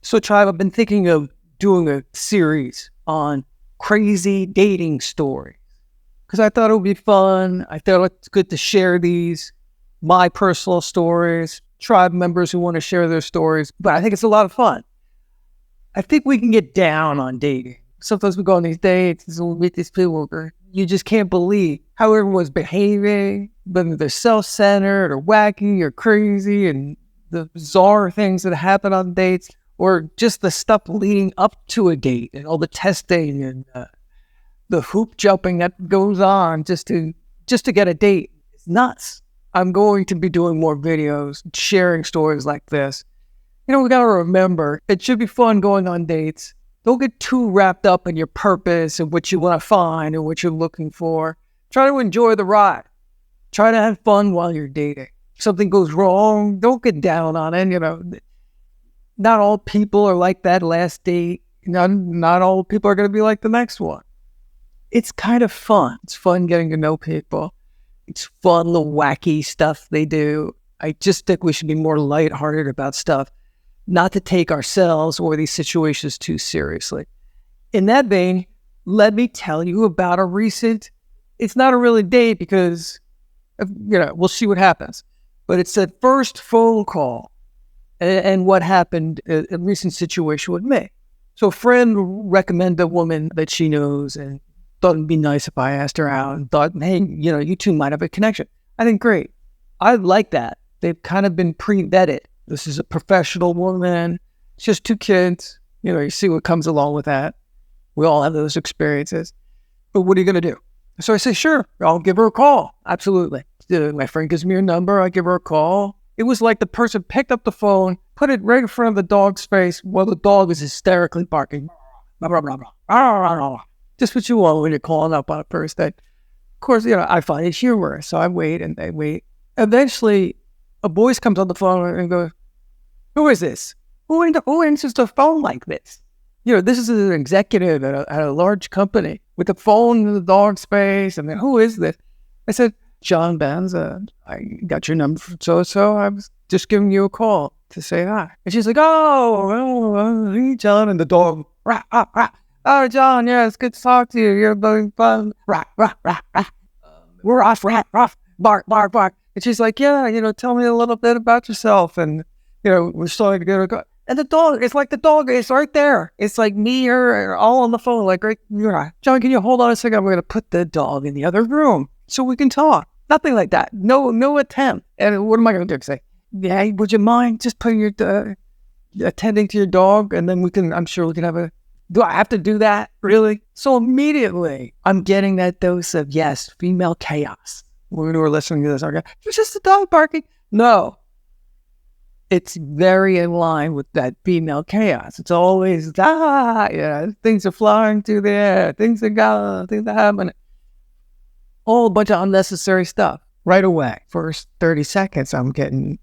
So, Tribe, I've been thinking of doing a series on crazy dating stories because I thought it would be fun. I thought it's good to share these, my personal stories, Tribe members who want to share their stories. But I think it's a lot of fun. I think we can get down on dating. Sometimes we go on these dates and we meet these people where you just can't believe how everyone's behaving, whether they're self-centered or wacky or crazy, and the bizarre things that happen on dates, or just the stuff leading up to a date and all the testing and the hoop jumping that goes on just to get a date. It's nuts. I'm going to be doing more videos, sharing stories like this. You know, we got to remember, it should be fun going on dates. Don't get too wrapped up in your purpose and what you want to find and what you're looking for. Try to enjoy the ride. Try to have fun while you're dating. If something goes wrong, don't get down on it. You know, not all people are like that last date. Not all people are going to be like the next one. It's kind of fun. It's fun getting to know people. It's fun, the wacky stuff they do. I just think we should be more lighthearted about stuff, not to take ourselves or these situations too seriously. In that vein, let me tell you about a recent, it's not a really date because, we'll see what happens. But it's a first phone call and what happened, a recent situation with me. So a friend recommended a woman that she knows and thought it'd be nice if I asked her out and thought, hey, you two might have a connection. I think great. I like that. They've kind of been pre-vetted. This is a professional woman. It's just 2 kids. You see what comes along with that. We all have those experiences. But what are you going to do? So I say, sure, I'll give her a call. Absolutely. My friend gives me her number. I give her a call. It was like the person picked up the phone, put it right in front of the dog's face while the dog is hysterically barking. Blah, blah, blah, blah. Just what you want when you're calling up on a first date. Of course, I find it humorous. So I wait and they wait. Eventually, a voice comes on the phone and goes, who is this? Who answers the phone like this? This is an executive at a large company with a phone in the dog's face. And then, who is this? I said, John Benz, I got your number from so-and-so. I was just giving you a call to say hi. And she's like, hey, John. And the dog, rah, rah, rah. Oh, John, yeah, it's good to talk to you. You're having fun. Rah, rah, rah, rah. We're off, rah, rah, bark, bark, bark. And she's like, yeah, tell me a little bit about yourself. And, we're starting to get a... And the dog, it's like the dog is right there. It's like me, her, all on the phone. Like, right, John, can you hold on a second? I'm going to put the dog in the other room so we can talk. Nothing like that. No attempt. And what am I going to do? Say, yeah, would you mind just putting your, attending to your dog? And then I'm sure we can have do I have to do that? Really? So immediately, I'm getting that dose of, yes, female chaos. Women who are listening to this are going, it's just a dog barking. No. It's very in line with that female chaos. It's always, things are flying through the air. Things are happening. All a bunch of unnecessary stuff. Right away. First 30 seconds, I'm getting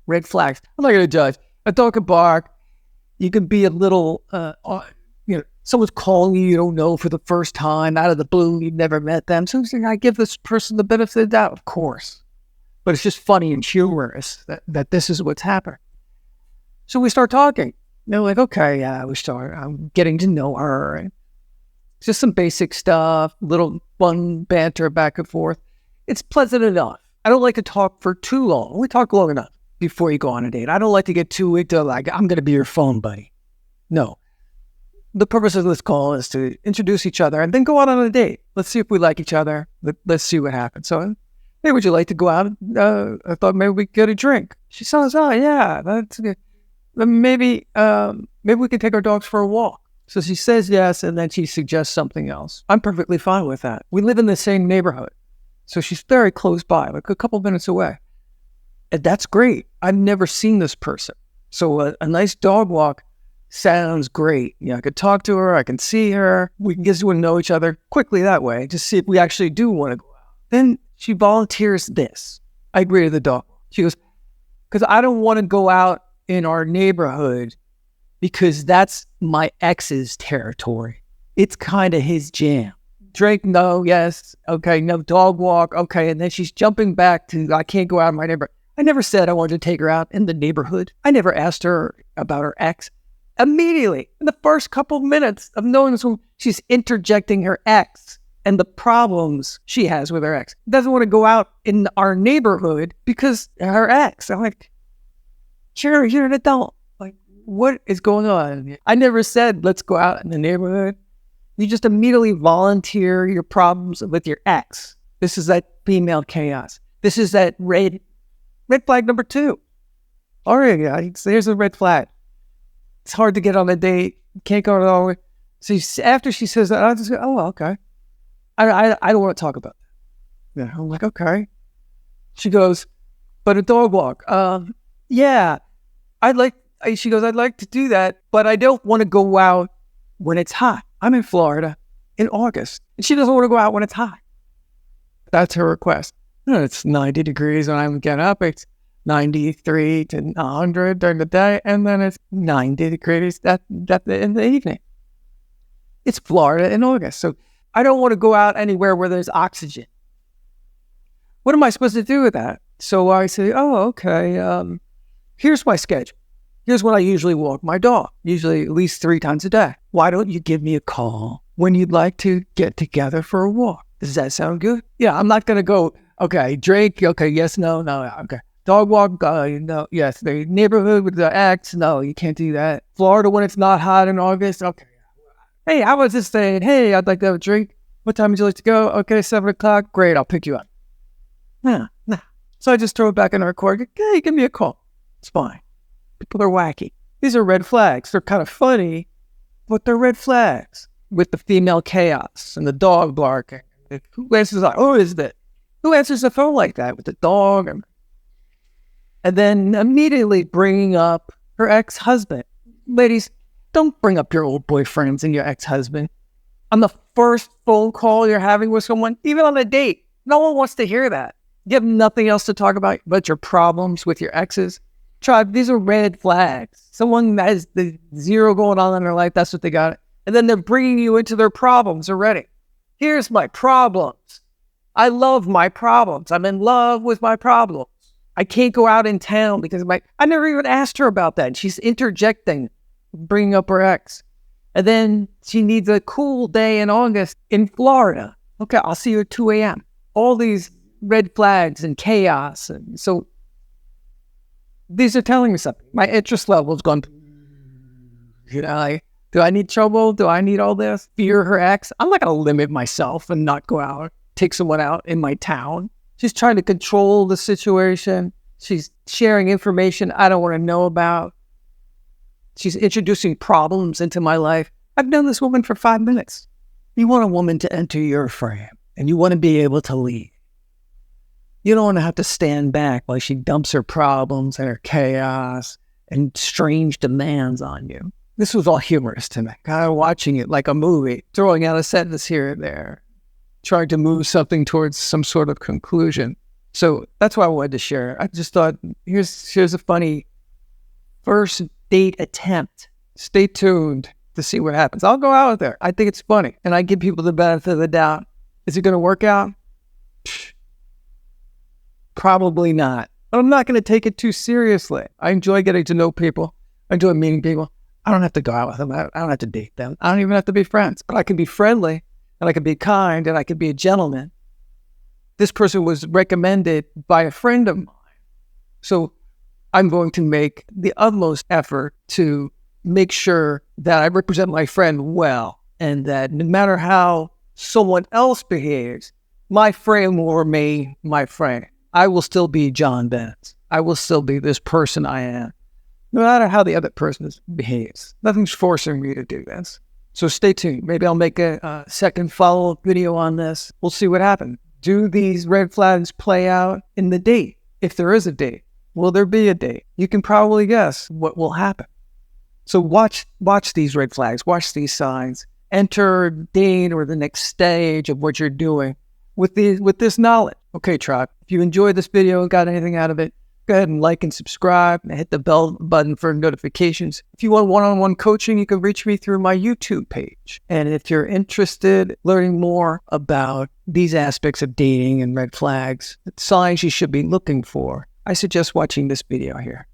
red flags. I'm not going to judge. A dog can bark. You can be a little, someone's calling you don't know for the first time, out of the blue, you've never met them. So I give this person the benefit of the doubt, of course. But it's just funny and humorous that this is what's happening. So we start talking. They're like, okay, I'm getting to know her. And just some basic stuff, little fun banter back and forth. It's pleasant enough. I don't like to talk for too long. We talk long enough before you go on a date. I don't like to get too into like, I'm going to be your phone buddy. No. The purpose of this call is to introduce each other and then go out on a date. Let's see if we like each other. Let's see what happens. So, hey, would you like to go out? I thought maybe we could get a drink. She says, oh, yeah, that's good. Maybe we could take our dogs for a walk. So she says yes, and then she suggests something else. I'm perfectly fine with that. We live in the same neighborhood. So she's very close by, like a couple minutes away. And that's great. I've never seen this person. So a nice dog walk sounds great. I could talk to her. I can see her. We can get to know each other quickly that way. Just see if we actually do want to go out. Then she volunteers this. I agree to the dog. She goes, because I don't want to go out in our neighborhood because that's my ex's territory. It's kind of his jam. Drink, no, yes. Okay, no, dog walk. Okay, and then she's jumping back to, I can't go out in my neighborhood. I never said I wanted to take her out in the neighborhood. I never asked her about her ex. Immediately, in the first couple of minutes of knowing this woman, she's interjecting her ex and the problems she has with her ex. Doesn't want to go out in our neighborhood because her ex. I'm like, sure, you're an adult. Like, what is going on? I never said, let's go out in the neighborhood. You just immediately volunteer your problems with your ex. This is that female chaos. This is that red flag number 2. All right, guys, there's a red flag. It's hard to get on a date. Can't go all the way. So after she says that, I just go, oh, okay. I don't want to talk about that. Yeah, I'm like, okay. She goes, but a dog walk. Yeah, she goes, I'd like to do that, but I don't want to go out when it's hot. I'm in Florida in August, and she doesn't want to go out when it's hot. That's her request. It's 90 degrees when I get up. It's 93 to 100 during the day, and then it's 90 degrees in the evening. It's Florida in August, so I don't want to go out anywhere where there's oxygen. What am I supposed to do with that? So I say, oh, okay, here's my schedule. Here's when I usually walk my dog, usually at least 3 times a day. Why don't you give me a call when you'd like to get together for a walk? Does that sound good? Yeah, I'm not going to go, okay, drink, okay, yes, no, okay. Dog walk, no, yes. The neighborhood with the ex, no, you can't do that. Florida when it's not hot in August, okay. Hey, I was just saying, hey, I'd like to have a drink. What time would you like to go? Okay, 7 o'clock. Great, I'll pick you up. Nah. So I just throw it back in the record. Hey, give me a call. It's fine. People are wacky. These are red flags. They're kind of funny, but they're red flags. With the female chaos and the dog barking. Who answers like, oh, is that? Who answers the phone like that with the dog? And then immediately bringing up her ex-husband. Ladies, don't bring up your old boyfriends and your ex-husband. On the first phone call you're having with someone, even on a date, no one wants to hear that. You have nothing else to talk about but your problems with your exes. Tribe, these are red flags. Someone that has the zero going on in their life, that's what they got. And then they're bringing you into their problems already. Here's my problems. I love my problems. I'm in love with my problems. I can't go out in town because I never even asked her about that. And she's interjecting, bringing up her ex. And then she needs a cool day in August in Florida. Okay, I'll see you at 2 a.m. All these red flags and chaos. And so these are telling me something. My interest level's gone. Do I need trouble? Do I need all this? Fear her ex? I'm not going to limit myself and not go out, take someone out in my town. She's trying to control the situation. She's sharing information I don't want to know about. She's introducing problems into my life. I've known this woman for 5 minutes. You want a woman to enter your frame, and you want to be able to lead. You don't want to have to stand back while she dumps her problems and her chaos and strange demands on you. This was all humorous to me. Kind of watching it like a movie, throwing out a sentence here and there, trying to move something towards some sort of conclusion. So that's why I wanted to share. I just thought, here's a funny first date attempt. Stay tuned to see what happens. I'll go out there. I think it's funny. And I give people the benefit of the doubt. Is it going to work out? Probably not. But I'm not going to take it too seriously. I enjoy getting to know people. I enjoy meeting people. I don't have to go out with them. I don't have to date them. I don't even have to be friends. But I can be friendly, and I can be kind, and I can be a gentleman. This person was recommended by a friend of mine. So I'm going to make the utmost effort to make sure that I represent my friend well, and that no matter how someone else behaves, my friend will remain my friend. I will still be John Bennett. I will still be this person I am, no matter how the other person behaves. Nothing's forcing me to do this. So stay tuned. Maybe I'll make a second follow-up video on this. We'll see what happens. Do these red flags play out in the date? If there is a date, will there be a date? You can probably guess what will happen. So watch these red flags, watch these signs, enter date or the next stage of what you're doing with this knowledge. Okay, tribe, if you enjoyed this video and got anything out of it, go ahead and like and subscribe and hit the bell button for notifications. If you want one-on-one coaching, you can reach me through my YouTube page. And if you're interested in learning more about these aspects of dating and red flags, signs you should be looking for, I suggest watching this video here.